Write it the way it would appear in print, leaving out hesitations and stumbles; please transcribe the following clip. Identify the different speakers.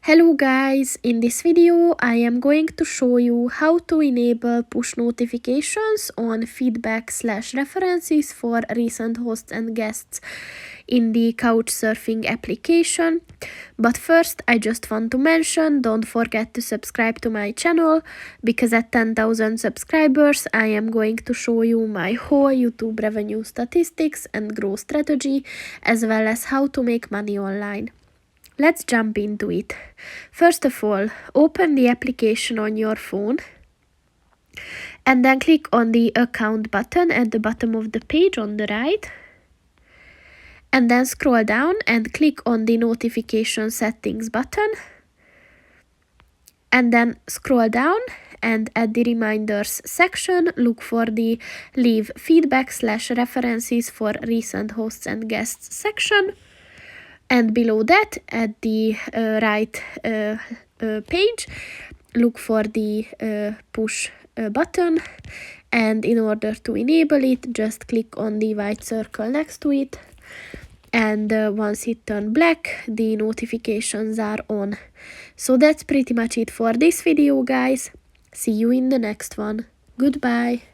Speaker 1: Hello guys, in this video I am going to show you how to enable push notifications on feedback/references for recent hosts and guests in the Couchsurfing application. But first I just want to mention, don't forget to subscribe to my channel, because at 10,000 subscribers I am going to show you my whole YouTube revenue statistics and growth strategy, as well as how to make money online. Let's jump into it. First of all, open the application on your phone and then click on the account button at the bottom of the page on the right. And then scroll down and click on the notification settings button. And then scroll down and at the reminders section, look for the leave feedback/references for recent hosts and guests section. And below that, at the right page, look for the push button, and in order to enable it, just click on the white circle next to it, and once it turns black, the notifications are on. So that's pretty much it for this video, guys. See you in the next one. Goodbye.